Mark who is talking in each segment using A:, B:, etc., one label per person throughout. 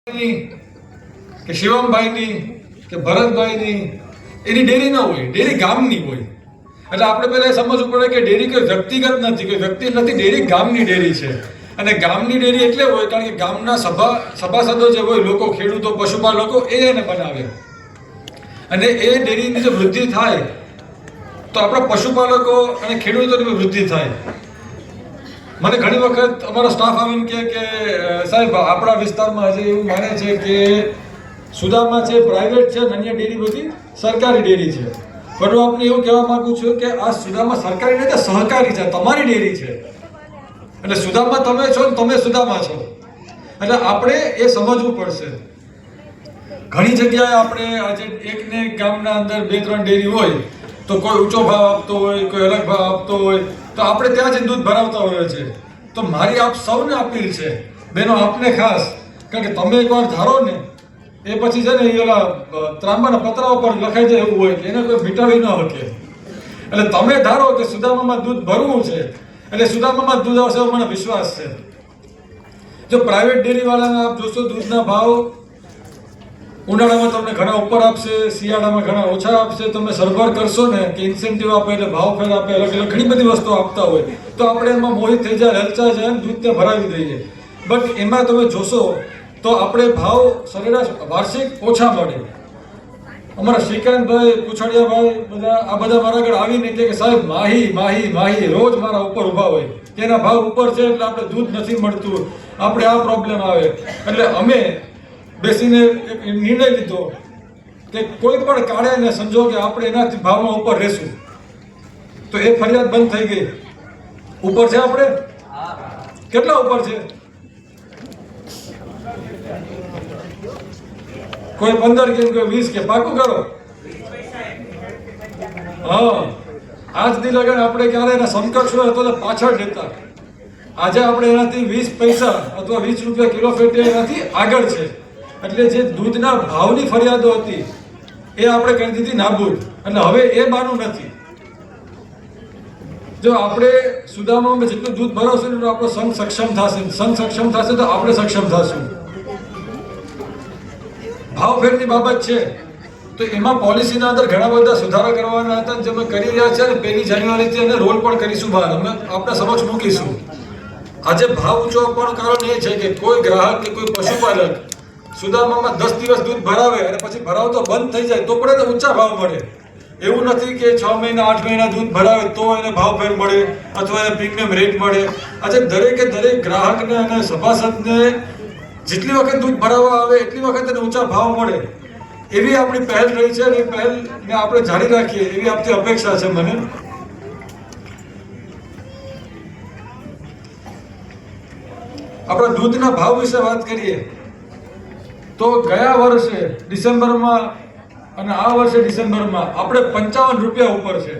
A: કે શિવમભાઈની કે ભરતભાઈની એની ડેરી ન હોય, ડેરી ગામની હોય. એટલે આપણે પહેલા સમજવું પડે કે ડેરી કોઈ વ્યક્તિગત નથી, કોઈ વ્યક્તિ નથી, ડેરી ગામની ડેરી છે. અને ગામની ડેરી એટલે હોય કારણ કે ગામના સભાસદો જે હોય, લોકો, ખેડૂતો, પશુપાલકો એ એને બનાવે. અને એ ડેરીની જો વૃદ્ધિ થાય તો આપણા પશુપાલકો અને ખેડૂતોની વૃદ્ધિ થાય. મને ઘણી વખત અમારો સ્ટાફ આવીને કહે કે સાહેબ આપણા વિસ્તારમાં હજી એવું માને છે કે સુદામા છે પ્રાઇવેટ છે, અન્ય ડેરી બધી સરકારી ડેરી છે. પણ હું આપને એવું કહેવા માંગુ છું કે આ સુદામા સરકારી નથી, સહકારી છે, તમારી ડેરી છે. એટલે સુદામા તમે છો ને તમે સુદામા છો. એટલે આપણે એ સમજવું પડશે. ઘણી જગ્યાએ આપણે આજે એકને એક ગામના અંદર 2-3 ડેરી હોય તો કોઈ ઊંચો ભાવ આપતો હોય, કોઈ અલગ ભાવ આપતો હોય, તો આપણે ત્યાં જ દૂધ ભરાવતા હોઈએ છીએ. તો મારી આપ સૌને અપીલ છે, બેનો, આપને ખાસ, કારણ કે તમે એકવાર ધારો ને એ પછી છે ને એ ઓલા ત્રાંબાના પતરા ઉપર લખાઈ જાય એવું હોય કે એને કોઈ મિટાવી ન શકે. એટલે તમે ધારો કે સુદામામાં દૂધ ભરવું છે એટલે સુદામામાં દૂધ આવશે એવો મને વિશ્વાસ છે. જો પ્રાઇવેટ ડેરીવાળાને આપ જોશો દૂધના ભાવ ઉનાળામાં તમને ઘણા ઉપર આપશે, શિયાળામાં ઘણા ઓછા આપશે. તમે સરભર કરશો ને કે ઇન્સેન્ટિવ આપે એટલે ભાવ ફેર આપે, અલગ અલગ ઘણી બધી વસ્તુ આપતા હોય તો આપણે એમાં મોહિત થઈ જાય, હલચા જાય, દૂધ ત્યાં ભરાવી દઈએ. બટ એમાં તમે જોશો તો આપણે ભાવ સરેરાશ વાર્ષિક ઓછા મળે. અમારા શ્રીકાંતભાઈ, કુછડિયાભાઈ, આ બધા મારા આગળ આવીને કે સાહેબ માહી માહી માહી રોજ મારા ઉપર ઊભા હોય કે એના ભાવ ઉપર છે એટલે આપણે દૂધ નથી મળતું, આપણે આ પ્રોબ્લેમ આવે. એટલે અમે બેસીને એક નિર્ણય લીધો કે કોઈ પણ કાળે ને સંજોગે આપણે એનાથી ભાવમાં ઉપર રહેશું. તો એ ફરિયાદ બંધ થઈ ગઈ. ઉપર છે આપણે કેટલા ઉપર છે? કોઈ 15 કે કોઈ 20 કે પાકું કરો. હા, આજ દી લગન આપણે ક્યારે એના સમકક્ષ હોય તો પાછળ જતા. આજે આપણે એનાથી 20 પૈસા અથવા 20 રૂપિયા કિલો ફેટે એનાથી આગળ છે. એટલે જે દૂધના ભાવની ફરિયાદો હતી એ આપણે કરી દીધી નાબૂદ. એટલે હવે એ બાનું નથી. જો આપણે સુદામામાં જેટલું દૂધ ભરાવશું એટલું આપણો સંઘ સક્ષમ થશે. સંઘ સક્ષમ થશે તો આપણે સક્ષમ થશું. ભાવ ફેરની બાબત છે તો એમાં પોલિસીના અંદર ઘણા બધા સુધારા કરવાના હતા જે અમે કરી રહ્યા છે. અને 1 જાન્યુઆરીથી એને રોલ પણ કરીશું, બહાર અમે આપણા સમક્ષ મૂકીશું. આજે ભાવ ઊંચો આપવાનું કારણ એ છે કે કોઈ ગ્રાહક કે કોઈ પશુપાલક સુદામામાં 10 દિવસ દૂધ ભરાવે અને પછી ભરાવતો બંધ થઈ જાય તો પણ એને ઊંચા ભાવ મળે. એવું નથી કે 6 મહિના 8 મહિના દૂધ ભરાવે તો એને ભાવ ફેર મળે અથવા એને પ્રીમિયમ રેટ મળે. આજે દરેકે દરેક ગ્રાહકને અને સભાસદને જેટલી વખત દૂધ ભરાવવા આવે એટલી વખત એને ઊંચા ભાવ મળે. એવી આપણી પહેલ રહી છે અને એ પહેલને આપણે જારી રાખીએ એવી આપણી અપેક્ષા છે મને. આપણા દૂધના ભાવ વિશે વાત કરીએ તો ગયા વર્ષે ડિસેમ્બરમાં અને આ વર્ષે ડિસેમ્બરમાં આપણે 55 રૂપિયા ઉપર છે.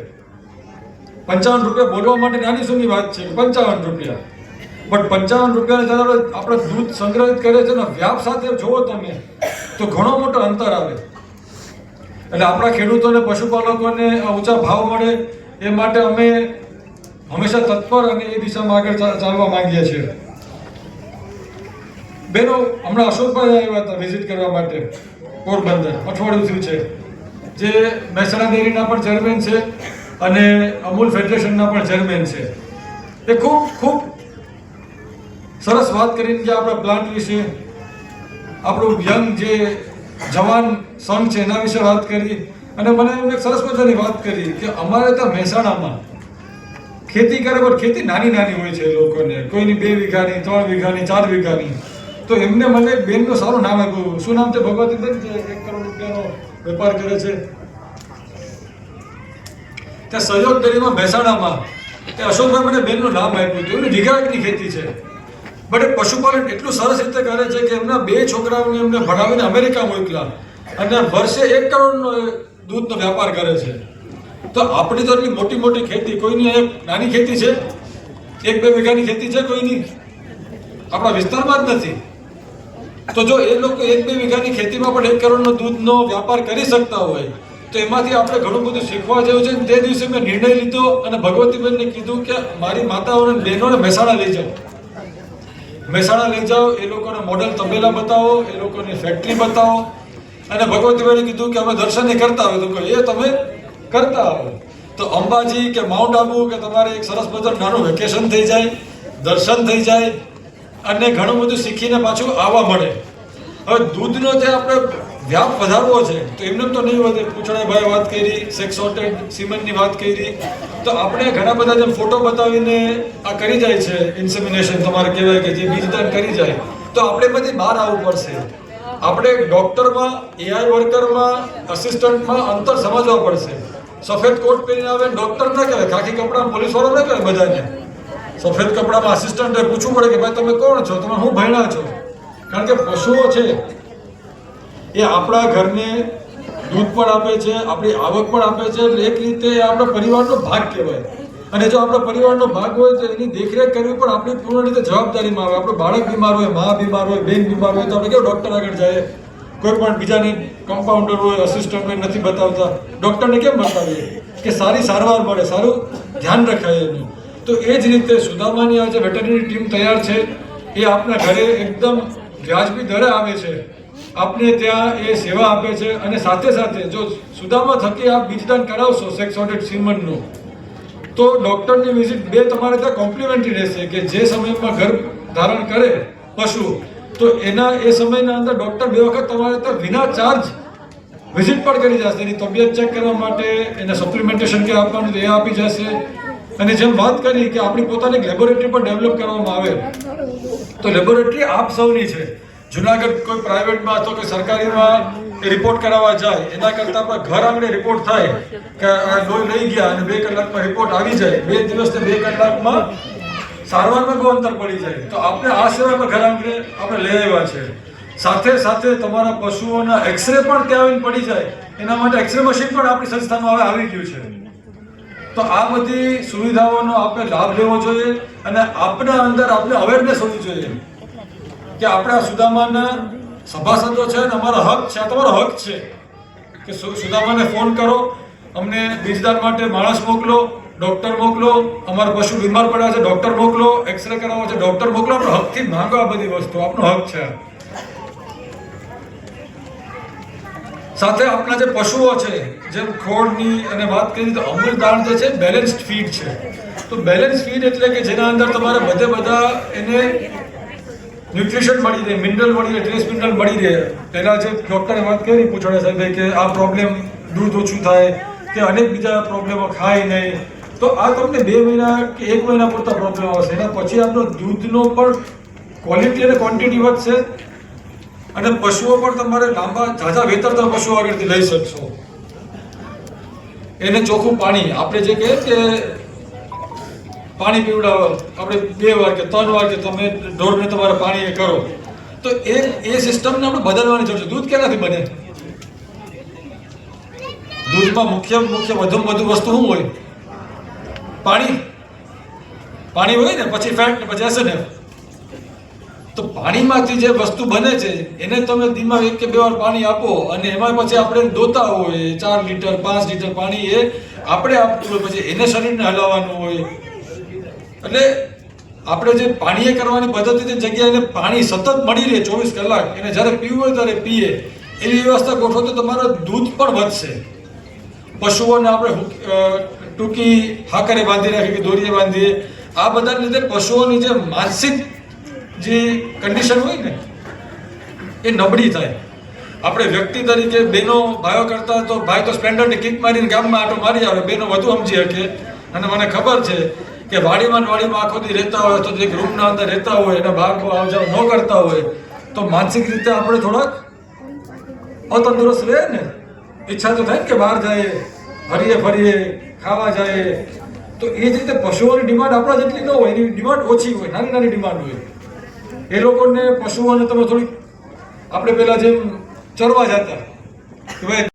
A: 55 રૂપિયા બોલવા માટે નાની સૂની વાત છે, 55 રૂપિયા. બટ 55 રૂપિયાને જ્યારે આપણે દૂધ સંગ્રહિત કરે છે ને વ્યાપ સાથે જોવો તમે તો ઘણો મોટો અંતર આવે. એટલે આપણા ખેડૂતોને, પશુપાલકોને ઊંચા ભાવ મળે એ માટે અમે હંમેશા તત્પર અને એ દિશામાં આગળ ચાલવા માંગીએ છીએ. બેનો, હમણાં અશોકભાઈ આવ્યા હતા વિઝિટ કરવા માટે પોરબંદર, અઠવાડિયું થયું છે, જે મહેસાણા ડેરીના પણ ચેરમેન છે અને અમૂલ ફેડરેશનના પણ ચેરમેન છે. એ ખૂબ સરસ વાત કરીને કે આપણા પ્લાન્ટ વિશે, આપણું યંગ જે જવાન સંઘ છે એના વિશે વાત કરી. અને મને એક સરસ મજાની વાત કરી કે અમારે ત્યાં મહેસાણામાં ખેતી કરે પણ ખેતી નાની નાની હોય છે લોકોને, કોઈની 2 વીઘાની, 3 વીઘાની, 4 વીઘાની. તો એમને મને બેનનું સારું નામ આપ્યું. શું નામ છે? ભગવતીબેન, જે 1 કરોડ રૂપિયાનો વેપાર કરે છે ત્યાં સહયોગ ડેરીમાં મહેસાણામાં. તે અશોકભાઈ મને બેનનું નામ આપ્યું હતું. એમની વિઘાની ખેતી છે. બટ એ પશુપાલન એટલું સરસ રીતે કરે છે કે એમના 2 છોકરાઓને એમને ભણાવીને અમેરિકા મોકલ્યા અને વર્ષે 1 કરોડનો દૂધનો વેપાર કરે છે. તો આપણી તો એટલી મોટી મોટી ખેતી, કોઈની એક નાની ખેતી છે, 1-2 વીઘાની ખેતી છે કોઈની, આપણા વિસ્તારમાં જ નથી. તો જો એ લોકો 1-2 વીઘાની ખેતીમાં પણ 1 કરોડનો દૂધનો વ્યાપાર કરી શકતા હોય તો એમાંથી આપણે ઘણું બધું શીખવા જેવું છે. તે દિવસે મેં નિર્ણય લીધો અને ભગવતીબેનને કીધું કે મારી માતાઓને, બહેનોને મહેસાણા લઈ જાઓ. મહેસાણા લઈ જાઓ, એ લોકોને મોડેલ તબેલા બતાવો, એ લોકોની ફેક્ટરી બતાવો. અને ભગવતીભાઈને કીધું કે અમે દર્શને કરતા હોય, તો કહો એ તમે કરતા આવો. તો અંબાજી કે માઉન્ટ આબુ કે તમારે એક સરસ મજાનું નાનું વેકેશન થઈ જાય, દર્શન થઈ જાય અને ઘણું બધું શીખીને પાછું આવવા મળે. હવે દૂધનો જે આપણે વ્યાપ વધારવો છે તો એમને તો નહીં વધે. પૂછડાભાઈ વાત કરી, સેક્સ સોર્ટેડ સિમેન્ટની વાત કરી, તો આપણે ઘણા બધા જેમ ફોટો બતાવીને આ કરી જાય છે ઇન્સેમિનેશન તમારે કહેવાય કે જે બીજદાન કરી જાય, તો આપણે બધી બહાર આવવું પડશે. આપણે ડૉક્ટરમાં, એઆઈ વર્કરમાં, અસિસ્ટન્ટમાં અંતર સમજવા પડશે. સફેદ કોટ પહેરીને આવે ડૉક્ટર ના કહેવાય, ખાખી કપડામાં પોલીસવાળો ના કહેવાય બધાને. સફેદ કપડામાં આસિસ્ટન્ટે પૂછવું પડે કે ભાઈ તમે કોણ છો, તમે શું ભણ્યા છો? કારણ કે પશુઓ છે એ આપણા ઘરને દૂધ પણ આપે છે, આપણી આવક પણ આપે છે, એટલે એક રીતે એ આપણા પરિવારનો ભાગ કહેવાય. અને જો આપણા પરિવારનો ભાગ હોય તો એની દેખરેખ કરવી પણ આપણી પૂર્ણ રીતે જવાબદારીમાં આવે. આપણું બાળક બીમાર હોય, મા બીમાર હોય, બેન બીમાર હોય તો આપણે કેવું ડૉક્ટર આગળ જાય? કોઈ પણ બીજાને કમ્પાઉન્ડર હોય, અસિસ્ટન્ટ હોય નથી બતાવતા, ડૉક્ટરને કેમ બતાવીએ કે સારી સારવાર મળે, સારું ધ્યાન રખાય એનું. તો એ જ રીતે સુદામાની આ જે વેટરનરી ટીમ તૈયાર છે એ આપના ઘરે એકદમ વ્યાજબી દરે આવે છે, આપને ત્યાં એ સેવા આપે છે. અને સાથે સાથે જો સુદામા થકી આપ બીજદાન કરાવશો સેક્સ સોર્ટેડ સિમેન્ટનું, તો ડૉક્ટરની વિઝિટ 2 તમારે ત્યાં કોમ્પ્લિમેન્ટરી રહેશે. કે જે સમયમાં ગર્ભ ધારણ કરે પશુ, તો એના એ સમયના અંદર ડૉક્ટર 2 વખત તમારે ત્યાં વિના ચાર્જ વિઝિટ પણ કરી જશે. એની તબિયત ચેક કરવા માટે, એને સપ્લિમેન્ટેશન કે આપવાનું એ આપી જશે. અને જેમ વાત કરી કે આપણી પોતાની લેબોરેટરી પણ ડેવલપ કરવામાં આવે, તો લેબોરેટરી આપ સૌની છે. જુનાગઢ કોઈ પ્રાઇવેટમાં અથવા કોઈ સરકારીમાં રિપોર્ટ કરાવવા જાય એના કરતાં આપણે ઘર આંગણે રિપોર્ટ થાય કે આ લોહી લઈ ગયા અને 2 કલાકમાં રિપોર્ટ આવી જાય, 2 દિવસ ને 2 કલાકમાં સારવારમાં બહુ અંતર પડી જાય. તો આપણે આ સેવા ઘર આંગણે આપણે લઈ આવ્યા છે. સાથે સાથે તમારા પશુઓના એક્સરે પણ ત્યાં આવીને પડી જાય એના માટે એક્સરે મશીન પણ આપણી સંસ્થામાં હવે આવી ગયું છે. તો આ બધી સુવિધાઓનો આપણે લાભ લેવો જોઈએ અને આપણા અંદર આપણે અવેરનેસ હોવી જોઈએ કે આપણા સુદામાના સભાસદો છે અને અમારો હક છે. આ તમારો હક છે કે સુદામાને ફોન કરો, અમને બીજદાન માટે માણસ મોકલો, ડૉક્ટર મોકલો, અમારા પશુ બીમાર પડ્યા છે ડૉક્ટર મોકલો, એક્સરે કરાવવો છે ડૉક્ટર મોકલો. આપણો હકથી માંગો આ બધી વસ્તુ, આપણો હક છે. સાથે આપણા જે પશુઓ છે જેમ ખોળની અને વાત કરી તો અમૂલ દાણ જે છે બેલેન્સ્ડ ફીડ છે. તો બેલેન્સ ફીડ એટલે કે જેના અંદર તમારે બધા એને ન્યુટ્રિશન મળી રહે, મિનરલ મળી રહે, ટ્રેસ મિનરલ મળી રહે. પહેલાં જે ડૉક્ટરે વાત કરી પૂછડા સાહેબે કે આ પ્રોબ્લેમ દૂધ ઓછું થાય કે અનેક બીજા પ્રોબ્લેમો ખાય નહીં, તો આ તમને 2 મહિના કે 1 મહિના પૂરતા પ્રોબ્લેમ આવશે. એના પછી આપણો દૂધનો પણ ક્વોલિટી અને ક્વોન્ટિટી વધશે અને પશુઓ પણ તમારે લાંબા ઝાઝા વેતરતા પશુઓ આગળથી લઈ શકશો. એને ચોખ્ખું પાણી, આપણે જે કહીએ કે પાણી પીવડાવો, આપણે 2 વાર કે 3 વાર કે તમે ઢોરને તમારે પાણી કરો, તો એ સિસ્ટમને આપણે બદલવાની જરૂર છે. દૂધ કેનાથી બને? દૂધમાં મુખ્ય વધુમાં વધુ વસ્તુ શું હોય? પાણી હોય ને, પછી ફેટ ને પછી એસએનએફ. તો પાણીમાંથી જે વસ્તુ બને છે એને તમે દિનમાં 1 કે 2 વાર પાણી આપો અને એમાં પછી આપણે દોતા હોય 4 લીટર 5 લીટર પાણી એ આપણે આપવું હોય, પછી એને શરીરને હલાવવાનું હોય. એટલે આપણે જે પાણીએ કરવાની પદ્ધતિની જગ્યાએ એને પાણી સતત મળી રહે 24 કલાક, એને જ્યારે પીવું હોય ત્યારે પીએ, એવી વ્યવસ્થા ગોઠવો તો તમારો દૂધ પણ વધશે. પશુઓને આપણે ટૂંકી હાકરે બાંધી રાખીએ કે દોરીએ બાંધીએ, આ બધાને લીધે પશુઓની જે માનસિક જે કન્ડિશન હોય ને એ નબળી થાય. આપણે વ્યક્તિ તરીકે બહેનો ભાઈઓ કરતા તો ભાઈ તો સ્પ્લેન્ડરને કિક મારીને ગામમાં આટો મારી આવે, બહેનો વધુ સમજી શકે. અને મને ખબર છે કે વાડીમાં આખો દી રહેતા હોય તો એક રૂમના અંદર રહેતા હોય અને બહાર આવ જાવ ન કરતા હોય તો માનસિક રીતે આપણે થોડાક અતંદુરસ્ત રહે ને. ઈચ્છા તો થાય કે બહાર જાય, હરીએ ફરીએ, ખાવા જાય. તો એ જ રીતે પશુઓની ડિમાન્ડ આપણા જેટલી ન હોય, એની ડિમાન્ડ ઓછી હોય, નાની નાની ડિમાન્ડ હોય. એ લોકોને પશુઓને તમે થોડીક આપણે પહેલાં જેમ ચરવા જતા કે ભાઈ